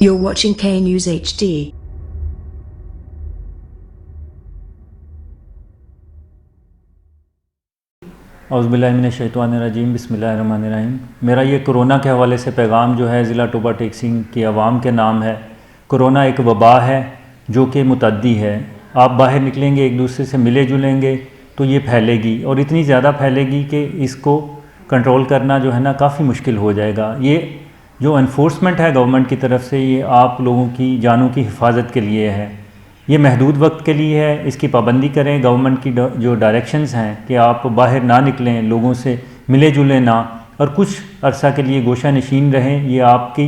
You're watching K News HD. اعوذ باللہ من الشیطان الرجیم، بسم اللہ الرحمن الرحیم۔ میرا یہ کرونا کے حوالے سے پیغام جو ہے ضلع ٹوبہ ٹیکسنگ کی عوام کے نام ہے۔ کرونا ایک وبا ہے جو کہ متعدی ہے۔ آپ باہر نکلیں گے، ایک دوسرے سے ملے جلیں گے تو یہ پھیلے گی، اور اتنی زیادہ پھیلے گی کہ اس کو کنٹرول کرنا جو ہے نا کافی مشکل ہو جائے گا۔ یہ جو انفورسمنٹ ہے گورنمنٹ کی طرف سے، یہ آپ لوگوں کی جانوں کی حفاظت کے لیے ہے۔ یہ محدود وقت کے لیے ہے، اس کی پابندی کریں۔ گورنمنٹ کی جو ڈائریکشنز ہیں کہ آپ باہر نہ نکلیں، لوگوں سے ملے جلیں نہ، اور کچھ عرصہ کے لیے گوشہ نشین رہیں، یہ آپ کی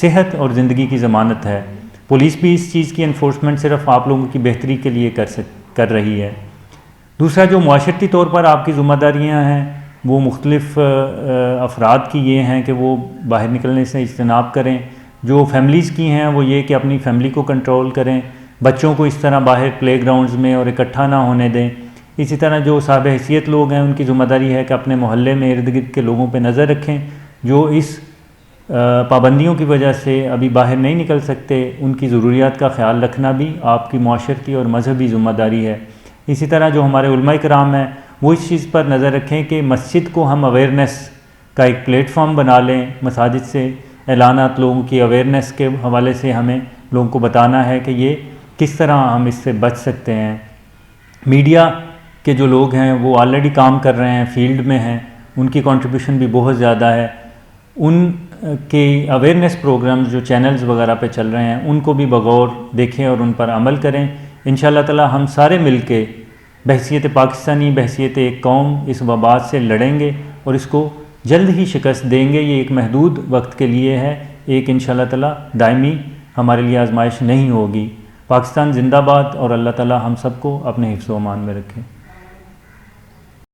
صحت اور زندگی کی ضمانت ہے۔ پولیس بھی اس چیز کی انفورسمنٹ صرف آپ لوگوں کی بہتری کے لیے کر رہی ہے۔ دوسرا جو معاشرتی طور پر آپ کی ذمہ داریاں ہیں وہ مختلف افراد کی یہ ہیں کہ وہ باہر نکلنے سے اجتناب کریں۔ جو فیملیز کی ہیں وہ یہ کہ اپنی فیملی کو کنٹرول کریں، بچوں کو اس طرح باہر پلے گراؤنڈز میں اور اکٹھا نہ ہونے دیں۔ اسی طرح جو صاحب حیثیت لوگ ہیں ان کی ذمہ داری ہے کہ اپنے محلے میں ارد گرد کے لوگوں پہ نظر رکھیں جو اس پابندیوں کی وجہ سے ابھی باہر نہیں نکل سکتے، ان کی ضروریات کا خیال رکھنا بھی آپ کی معاشرتی اور مذہبی ذمہ داری ہے۔ اسی طرح جو ہمارے علماء کرام ہیں وہ اس چیز پر نظر رکھیں کہ مسجد کو ہم اویئرنیس کا ایک پلیٹ فارم بنا لیں۔ مساجد سے اعلانات، لوگوں کی اویئرنیس کے حوالے سے ہمیں لوگوں کو بتانا ہے کہ یہ کس طرح ہم اس سے بچ سکتے ہیں۔ میڈیا کے جو لوگ ہیں وہ آلریڈی کام کر رہے ہیں، فیلڈ میں ہیں، ان کی کنٹریبیوشن بھی بہت زیادہ ہے۔ ان کے اویئرنیس پروگرامز جو چینلز وغیرہ پہ چل رہے ہیں ان کو بھی بغور دیکھیں اور ان پر عمل کریں۔ انشاءاللہ تعالی ہم سارے مل کے بحیثیت پاکستانی، بحیثیت ایک قوم اس وبا سے لڑیں گے اور اس کو جلد ہی شکست دیں گے۔ یہ ایک محدود وقت کے لیے ہے، ایک انشاءاللہ تعالی دائمی ہمارے لیے آزمائش نہیں ہوگی۔ پاکستان زندہ باد، اور اللہ تعالی ہم سب کو اپنے حفظ و امان میں رکھے۔